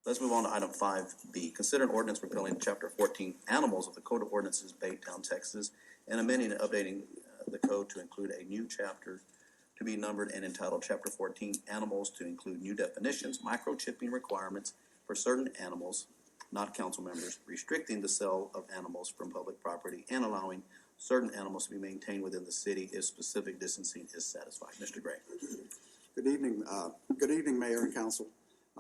Let's move on to item 5B. Consider an ordinance repealing Chapter 14 Animals of the Code of Ordinances, Baytown, Texas, and amending and updating the code to include a new chapter to be numbered and entitled Chapter 14 Animals, to include new definitions, microchipping requirements for certain animals, not council members, restricting the sale of animals from public property, and allowing certain animals to be maintained within the city if specific distancing is satisfied. Mr. Gray. Good evening, Mayor and Council.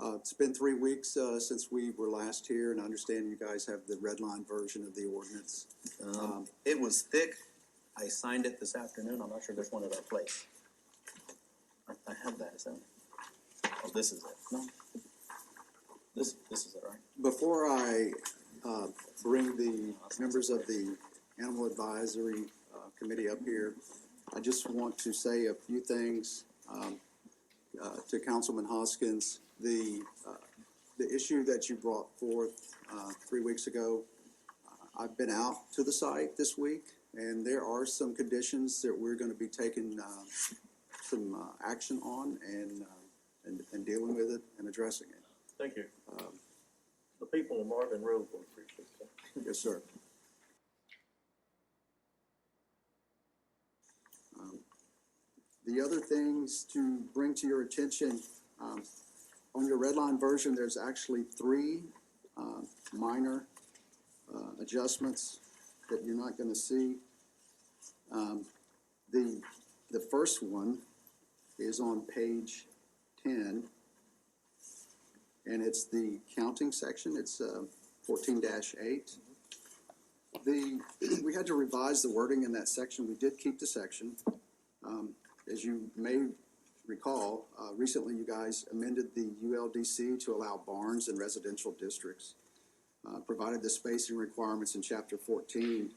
It's been 3 weeks since we were last here, and I understand you guys have the red line version of the ordinance. It was thick. I signed it this afternoon. I'm not sure there's one at our place. I have that. Is that? Oh, this is it. No. This is it, right? Before I bring the members of the Animal Advisory Committee up here, I just want to say a few things to Councilman Hoskins. The issue that you brought forth 3 weeks ago, I've been out to the site this week, and there are some conditions that we're going to be taking some action on and dealing with it and addressing it. Thank you. The people of Marvin Road will appreciate that. Yes, sir. The other things to bring to your attention, on your red line version, there's actually 3 minor adjustments that you're not going to see. The first one is on page 10, and it's the counting section. It's 14-8. We had to revise the wording in that section. We did keep the section. As you may recall, recently you guys amended the ULDC to allow barns in residential districts, provided the spacing requirements in Chapter 14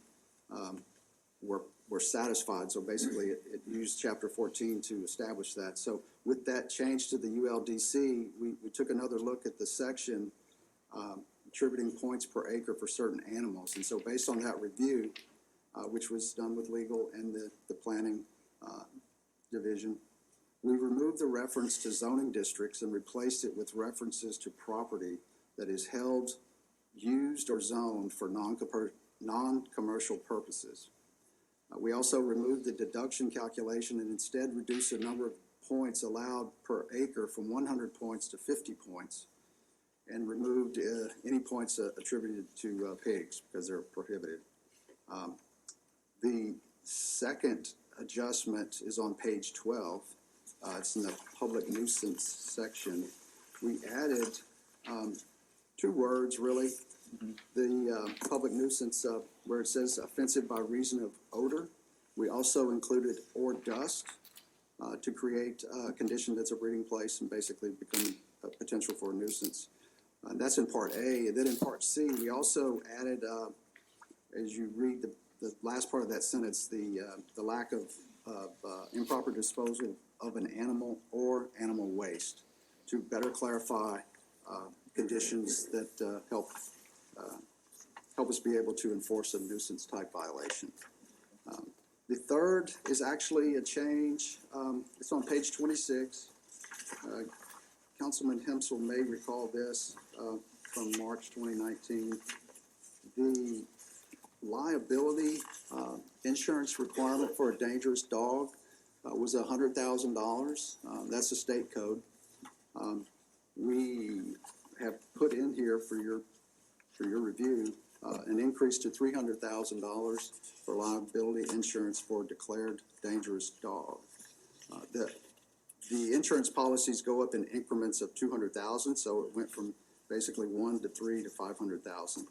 were satisfied. So basically it used Chapter 14 to establish that. So with that change to the ULDC, we took another look at the section attributing points per acre for certain animals. And so based on that review, which was done with legal and the planning division, we removed the reference to zoning districts and replaced it with references to property that is held, used, or zoned for non-commercial purposes. We also removed the deduction calculation and instead reduced the number of points allowed per acre from 100 points to 50 points, and removed any points attributed to pigs because they're prohibited. The second adjustment is on page 12. It's in the public nuisance section. We added 2 words, really. The public nuisance, where it says offensive by reason of odor. We also included or dust to create a condition that's a breeding place and basically become a potential for a nuisance. That's in part A. And then in part C, we also added, as you read the last part of that sentence, the lack of improper disposal of an animal or animal waste to better clarify conditions that help us be able to enforce a nuisance type violation. The third is actually a change. It's on page 26. Councilman Hempsel may recall this from March 2019. The liability insurance requirement for a dangerous dog was $100,000. That's a state code. We have put in here for your review an increase to $300,000 for liability insurance for a declared dangerous dog. The insurance policies go up in increments of $200,000, so it went from basically 1 to 3 to 500,000.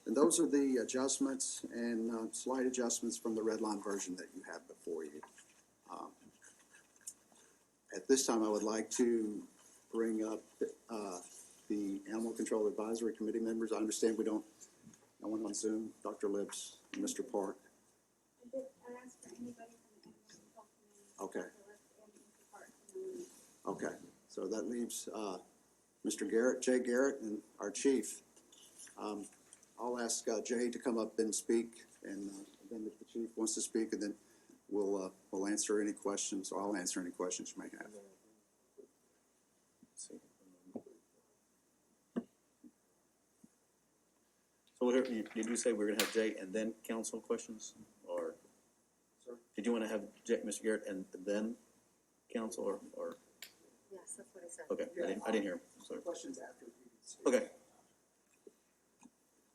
And those are the adjustments and slight adjustments from the red line version that you have before you. At this time, I would like to bring up the Animal Control Advisory Committee members. I understand we don't, no one on Zoom, Dr. Lips, and Mr. Park. I asked for anybody from the Animal Control Committee. Okay. Okay, so that leaves Mr. Garrett, Jay Garrett, and our chief. I'll ask Jay to come up and speak, and then if the chief wants to speak, and then we'll answer any questions, or I'll answer any questions you may have. So did you say we're gonna have Jay and then council questions, or? Sir? Did you wanna have Mr. Garrett and then council, or, Yes, that's what I said. okay, I didn't hear him, sorry. Questions after. Okay,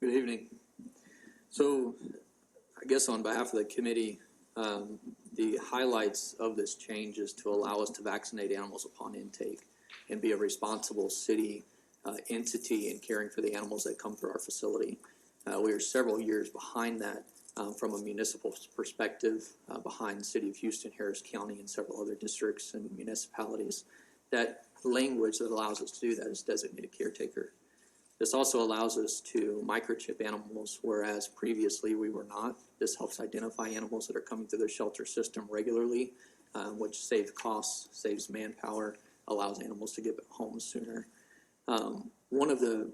Good evening. So, I guess on behalf of the committee, the highlights of this change is to allow us to vaccinate animals upon intake and be a responsible city entity in caring for the animals that come through our facility. We are several years behind that from a municipal perspective, behind the city of Houston, Harris County, and several other districts and municipalities. That language that allows us to do that is designated caretaker. This also allows us to microchip animals, whereas previously we were not. This helps identify animals that are coming through the shelter system regularly, which saves costs, saves manpower, allows animals to get home sooner. One of the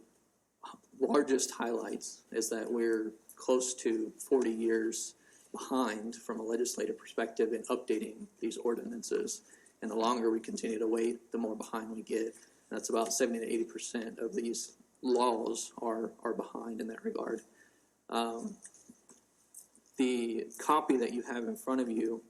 largest highlights is that we're close to 40 years behind from a legislative perspective in updating these ordinances. And the longer we continue to wait, the more behind we get. And that's about 70 to 80% of these laws are behind in that regard. The copy that you have in front of you,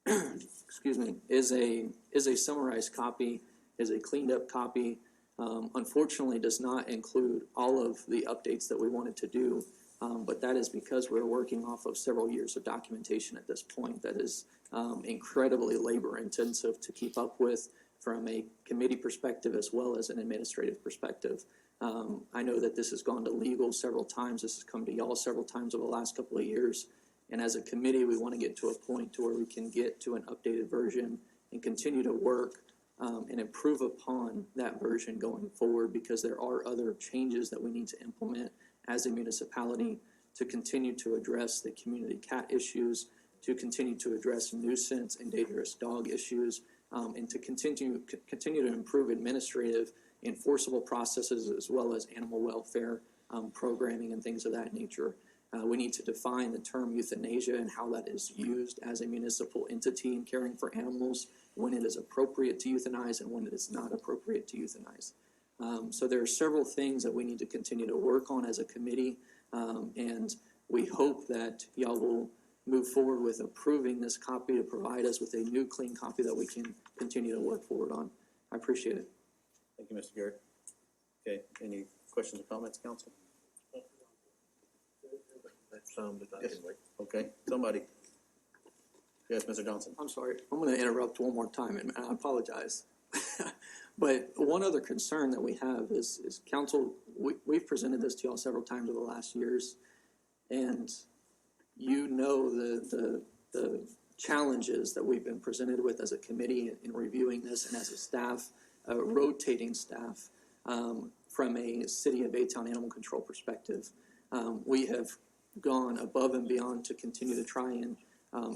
excuse me, is a summarized copy, is a cleaned up copy. Unfortunately, does not include all of the updates that we wanted to do, but that is because we're working off of several years of documentation at this point that is incredibly labor intensive to keep up with from a committee perspective as well as an administrative perspective. I know that this has gone to legal several times. This has come to y'all several times over the last couple of years. And as a committee, we want to get to a point to where we can get to an updated version and continue to work and improve upon that version going forward, because there are other changes that we need to implement as a municipality to continue to address the community cat issues, to continue to address nuisance and dangerous dog issues, and to continue to improve administrative enforceable processes as well as animal welfare programming and things of that nature. We need to define the term euthanasia and how that is used as a municipal entity in caring for animals, when it is appropriate to euthanize and when it is not appropriate to euthanize. So there are several things that we need to continue to work on as a committee, and we hope that y'all will move forward with approving this copy to provide us with a new clean copy that we can continue to work forward on. I appreciate it. thank you, Mr. Garrett. Okay, any questions or comments, council? That's some that I Yes. can wait. Okay, somebody. Yes, Mr. Johnson. I'm sorry. I'm going to interrupt one more time, and I apologize. But one other concern that we have is council, we've presented this to y'all several times over the last years, and you know the challenges that we've been presented with as a committee in reviewing this, and as a staff, rotating staff from a city of Baytown animal control perspective. We have gone above and beyond to continue to try and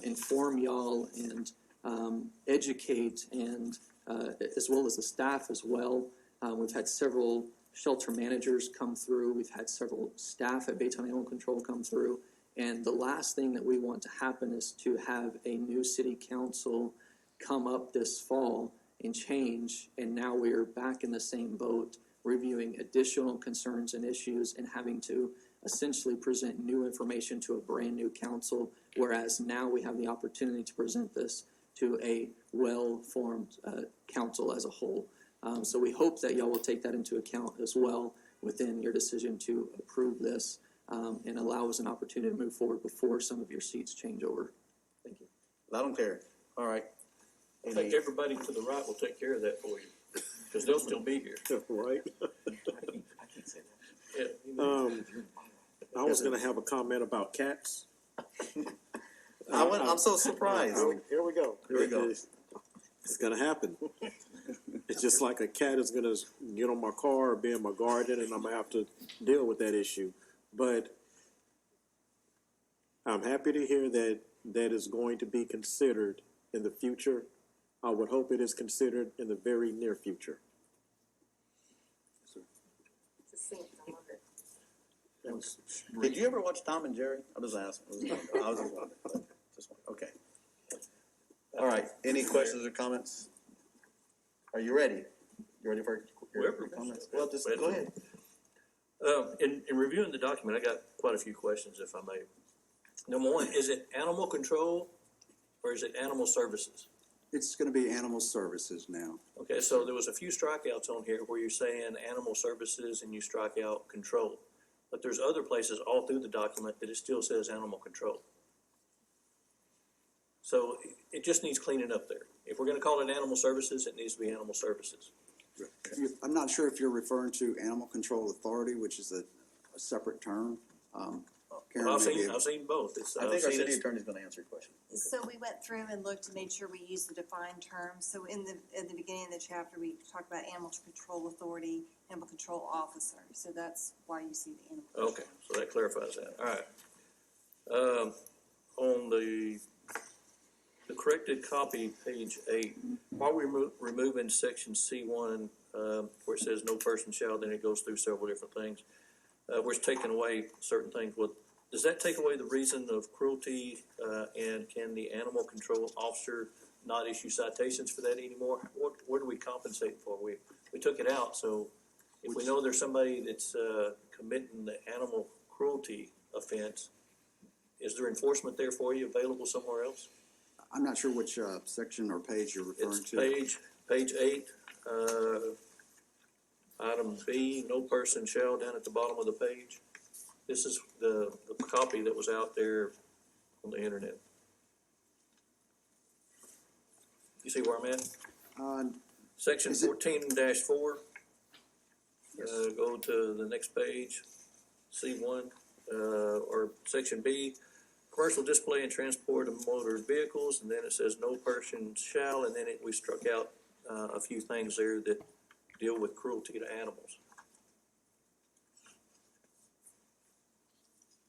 inform y'all and educate, and as well as the staff as well. We've had several shelter managers come through. We've had several staff at Baytown Animal Control come through. And the last thing that we want to happen is to have a new city council come up this fall and change, and now we're back in the same boat, reviewing additional concerns and issues and having to essentially present new information to a brand new council, whereas now we have the opportunity to present this to a well-formed council as a whole. So we hope that y'all will take that into account as well within your decision to approve this, and allow us an opportunity to move forward before some of your seats change over. Thank you. Loud and clear. All right. I think everybody to the right will take care of that for you, because they'll still be here. Right. Yeah. I was gonna have a comment about cats. I'm so surprised. Here we go. Here we go. It's gonna happen. It's just like a cat is gonna get on my car or be in my garden, and I'm gonna have to deal with that issue. But I'm happy to hear that that is going to be considered in the future. I would hope it is considered in the very near future. It's a scene. I love it. Did you ever watch Tom and Jerry? I'm just asking. I was just wondering. Okay. All right. Any questions or comments? Are you ready? You ready for your Whoever. comments? Well, just go ahead. In reviewing the document, I got quite a few questions, if I may. Number one, is it animal control or is it animal services? It's gonna be animal services now. Okay, so there was a few strikeouts on here where you're saying animal services and you strike out control. But there's other places all through the document that it still says animal control. So it just needs cleaning up there. If we're gonna call it animal services, it needs to be animal services. I'm not sure if you're referring to Animal Control Authority, which is a separate term. Karen I've may be seen, able- I've seen both. It's, I I've think our seen city it. attorney's gonna answer your question. So we went through and looked to make sure we used the defined terms. So in the beginning of the chapter, we talked about Animal Control Authority, Animal Control Officer. So that's why you see the animal. Control. Okay, so that clarifies that. All right. On the corrected copy, page 8, while we're removing section C1, where it says no person shall, then it goes through several different things. We're taking away certain things. Well, does that take away the reason of cruelty, and can the animal control officer not issue citations for that anymore? What do we compensate for? We took it out, so if we know there's somebody that's committing the animal cruelty offense, is there enforcement there for you available somewhere else? I'm not sure which section or page you're referring It's to. page 8, item B, no person shall, down at the bottom of the page. This is the copy that was out there on the internet. You see where I'm at? Section Is it- 14-4. Go to the next page, C1, or section B, commercial display and transport of motor vehicles, and then it says no person shall, and then we struck out a few things there that deal with cruelty to animals.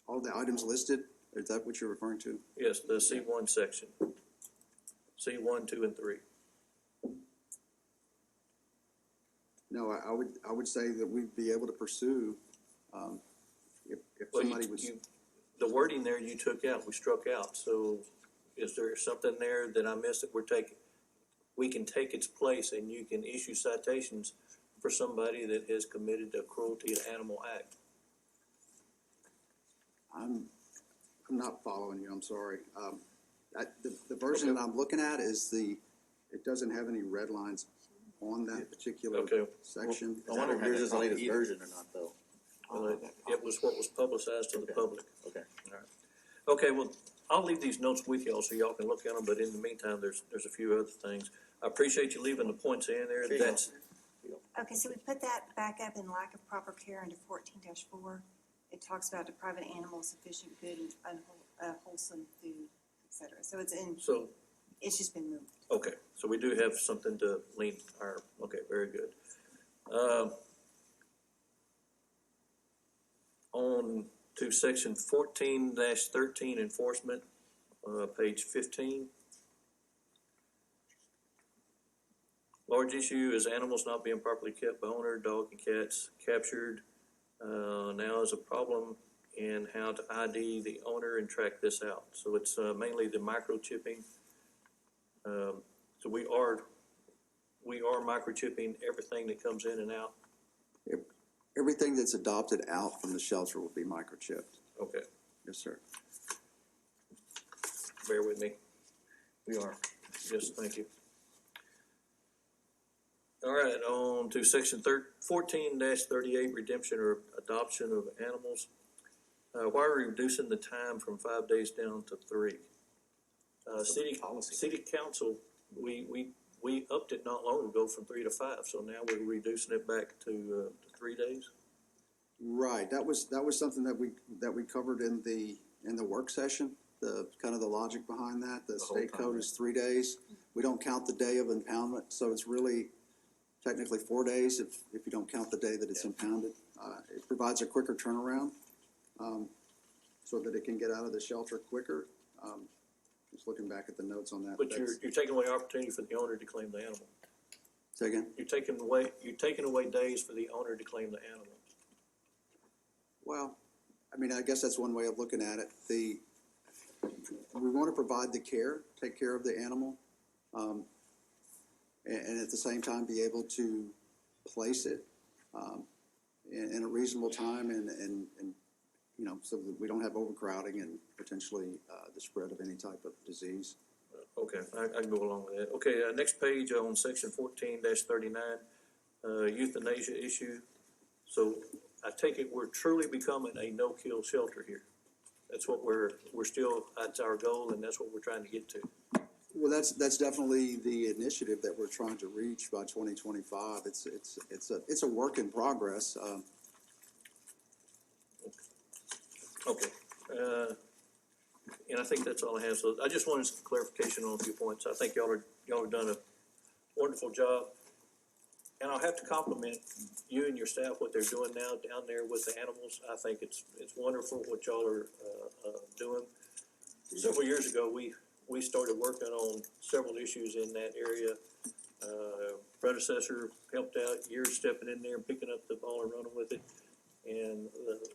All the items listed, is that what you're referring to? Yes, the C1 section. C1, 2, and 3. No, I would say that we'd be able to pursue, if Well, somebody was. the wording there you took out, we struck out, so is there something there that I missed that we can take its place and you can issue citations for somebody that has committed a cruelty to animal act? I'm not following you, I'm sorry. The version that I'm looking at is it doesn't have any red lines on that particular Okay. section. I wonder if yours is the latest version or not, though. Well, it was what was publicized to the public. Okay. Okay, well, I'll leave these notes with y'all so y'all can look at them, but in the meantime, there's a few other things. I appreciate you leaving the points in there. There you go. That's, Okay, so we put that back up in lack of proper care under 14-4. It talks about depriving animals sufficient good and unwholesome food, etc. So it's just been moved. okay, so we do have something to lean okay, very good. On to section 14-13 enforcement, page 15. Large issue is animals not being properly kept by owner, dog and cats captured. Now is a problem in how to ID the owner and track this out. So it's mainly the microchipping. So we are microchipping everything that comes in and out. Everything that's adopted out from the shelter will be microchipped. Okay, Yes, sir. bear with me. We are. Yes, thank you. All right, on to section 14-38, redemption or adoption of animals. Why are we reducing the time from 5 days down to 3? City council, we upped it not long ago from 3 to 5, so now we're reducing it back to 3 days. Right, that was something that we covered in the work session, the kind of the logic behind that. The state code is 3 days. We don't count the day of impoundment, so it's really technically 4 days if you don't count the day that it's impounded. It provides a quicker turnaround, so that it can get out of the shelter quicker. Just looking back at the notes on that. But you're taking away opportunity for the owner to claim the animal. Say again? You're taking away days for the owner to claim the animal. Well, I mean, I guess that's one way of looking at it. We want to provide the care, take care of the animal, and at the same time be able to place it in a reasonable time and, you know, so that we don't have overcrowding and potentially, the spread of any type of disease. Okay, I can go along with that. Okay, next page on section 14-39, euthanasia issue. So I take it we're truly becoming a no-kill shelter here. That's what we're still, that's our goal, and that's what we're trying to get to. Well, that's definitely the initiative that we're trying to reach by 2025. It's a work in progress. Okay, and I think that's all I have. So I just wanted some clarification on a few points. I think y'all have done a wonderful job. And I'll have to compliment you and your staff, what they're doing now down there with the animals. I think it's wonderful what y'all are doing. Several years ago, we started working on several issues in that area. Predecessor helped out, years stepping in there and picking up the ball and running with it. And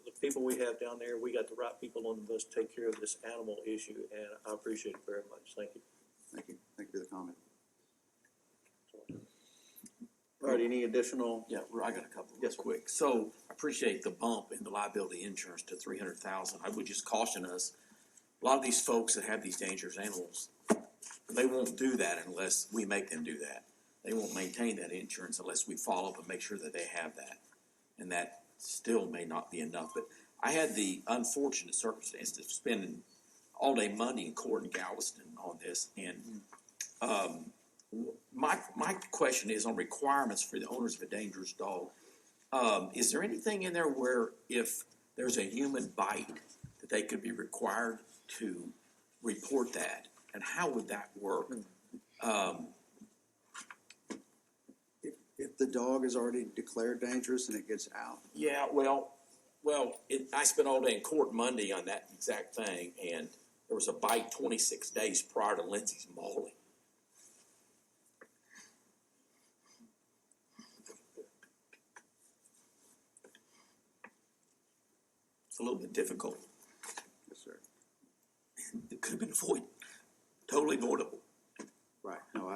the people we have down there, we got the right people on the bus to take care of this animal issue, and I appreciate it very much. Thank you. Thank you. Thank you for the comment. All right, any additional? Yeah, I got a couple real Yes, sir. quick. So I appreciate the bump in the liability insurance to 300,000. I would just caution us, a lot of these folks that have these dangerous animals, they won't do that unless we make them do that. They won't maintain that insurance unless we follow up and make sure that they have that. And that still may not be enough. But I had the unfortunate circumstance of spending all day Monday in court in Galveston on this. And my question is on requirements for the owners of a dangerous dog. Is there anything in there where if there's a human bite that they could be required to report that? And how would that work? If the dog is already declared dangerous and it gets out, Yeah, I spent all day in court Monday on that exact thing, and there was a bite 26 days prior to Lindsay's mauling. It's a little bit difficult. yes, sir. It could have been avoided, totally avoidable. Right. No,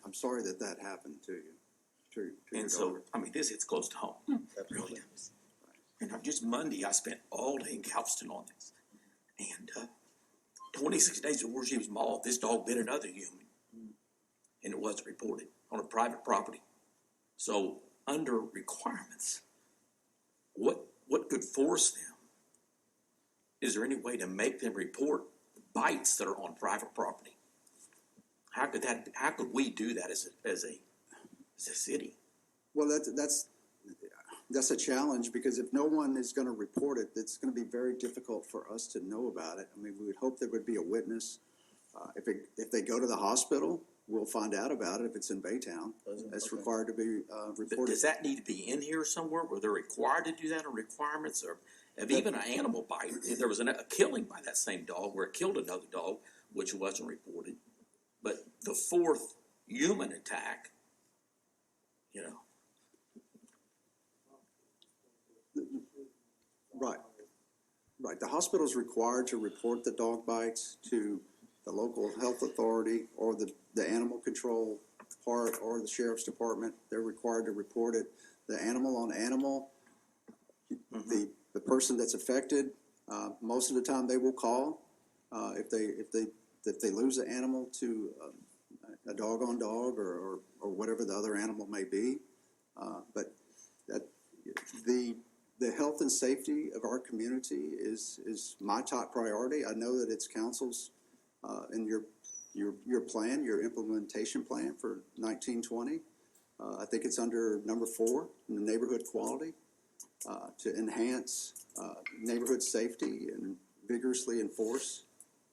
I'm sorry that happened to you. To your And so, dog. I mean, this hits close to home. Really does. And just Monday, I spent all day in Galveston on this. And 26 days before she was mauled, this dog bit another human. And it wasn't reported on a private property. So, under requirements, what could force them? Is there any way to make them report bites that are on private property? How could we do that as a city? Well, that's a challenge because if no one is going to report it, it's going to be very difficult for us to know about it. I mean, we would hope there would be a witness. If they go to the hospital, we'll find out about it if it's in Baytown. It's required to be reported. Does that need to be in here somewhere where they're required to do that, or requirements, or if even an animal bite? If there was a killing by that same dog where it killed another dog, which wasn't reported, but the fourth human attack, you know. Right. The hospital is required to report the dog bites to the local health authority or the animal control part or the sheriff's department. They're required to report it. The animal on animal, the person that's affected, most of the time they will call if they lose an animal to a dog on dog or whatever the other animal may be. But that the health and safety of our community is my top priority. I know that it's council's in your plan, your implementation plan for 1920. I think it's under number 4 in the neighborhood quality to enhance neighborhood safety and vigorously enforce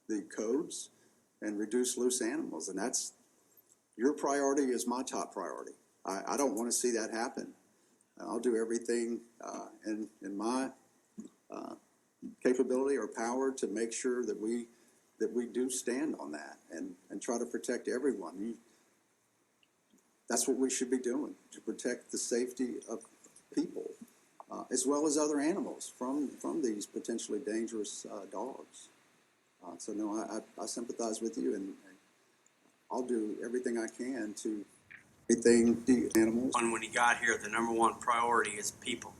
the codes and reduce loose animals. And that's your priority is my top priority. I don't want to see that happen. I'll do everything in my capability or power to make sure that we do stand on that and try to protect everyone. That's what we should be doing, to protect the safety of people as well as other animals from these potentially dangerous dogs. So no, I sympathize with you, and I'll do everything I can to Everything, the animals. When he got here, the number one priority is people.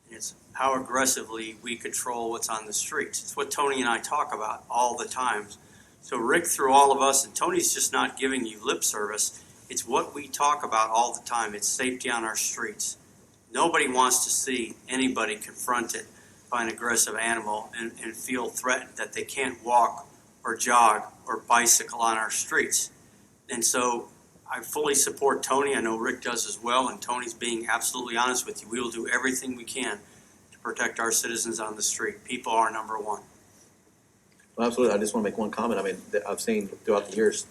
And it's how aggressively we control what's on the streets. It's what Tony and I talk about all the time. So Rick, through all of us, and Tony's just not giving you lip service, it's what we talk about all the time. It's safety on our streets. Nobody wants to see anybody confronted by an aggressive animal and feel threatened that they can't walk or jog or bicycle on our streets. And so I fully support Tony. I know Rick does as well, and Tony's being absolutely honest with you. We will do everything we can to protect our citizens on the street. People are number one. Well, absolutely. I just want to make one comment. I mean, I've seen throughout the years,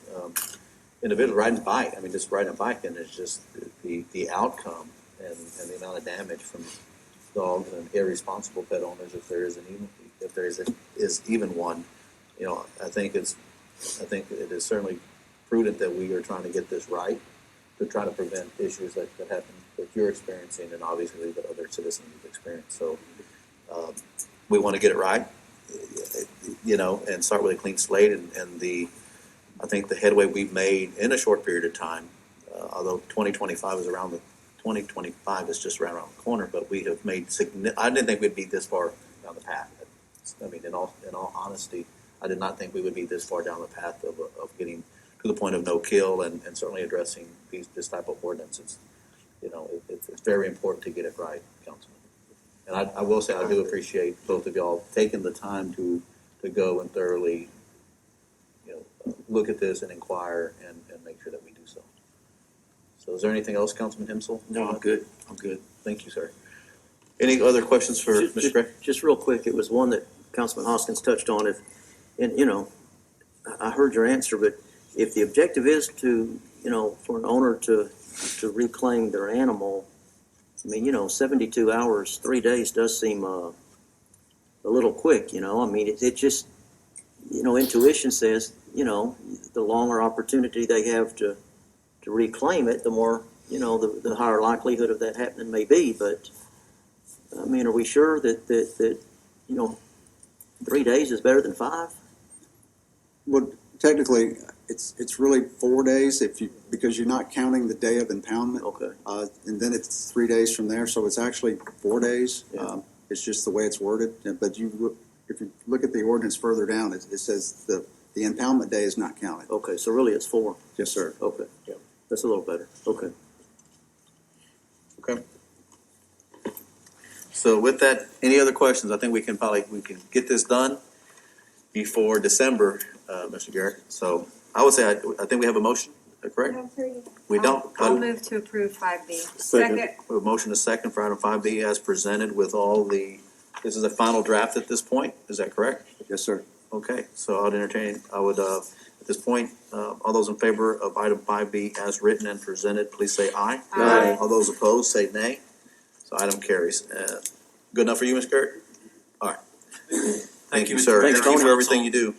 individuals riding a bike. I mean, just riding a bike, and it's just the outcome and the amount of damage from dogs and irresponsible pet owners, if there is even one. You know, I think it is certainly prudent that we are trying to get this right, to try to prevent issues that happen that you're experiencing and obviously that other citizens have experienced. So we want to get it right, you know, and start with a clean slate. And I think the headway we've made in a short period of time, although 2025 is just right around the corner, but we have made I didn't think we'd be this far down the path. I mean, in all honesty, I did not think we would be this far down the path of getting to the point of no kill and certainly addressing this type of ordinances. You know, it's very important to get it right, Councilman. And I will say I do appreciate both of y'all taking the time to go and thoroughly, you know, look at this and inquire and make sure that we do so. So is there anything else, Councilman Himsel? No, I'm good. I'm good. Thank you, sir. Any other questions for Mr. Gray? Just real quick, it was one that Councilman Hoskins touched on. And you know, I heard your answer, but if the objective is to, you know, for an owner to reclaim their animal, I mean, you know, 72 hours, 3 days does seem a little quick, you know. I mean, it just, you know, intuition says, you know, the longer opportunity they have to reclaim it, the more, you know, the higher likelihood of that happening may be. But, I mean, are we sure that you know, 3 days is better than 5? Well, technically, it's really 4 days because you're not counting the day of impoundment. Okay. And then it's 3 days from there, so it's actually 4 days. Yeah. It's just the way it's worded. But if you look at the ordinance further down, it says the impoundment day is not counted. Okay, so really it's 4. Yes, sir. Okay, yeah, that's a little better. Okay. Okay. So with that, any other questions? I think we can get this done before December, Mr. Garrett. So I would say I think we have a motion, correct? We don't. I'll move to approve 5B. Second. We have a motion, a second for item 5B as presented with all this is a final draft at this point. Is that correct? Yes, sir. Okay, so I would at this point, all those in favor of item 5B as written and presented, please say aye. Aye. All those opposed, say nay. So item carries. Good enough for you, Ms. Garrett? All right. Thank you, sir. Thanks, Thank you for Tony. everything you do.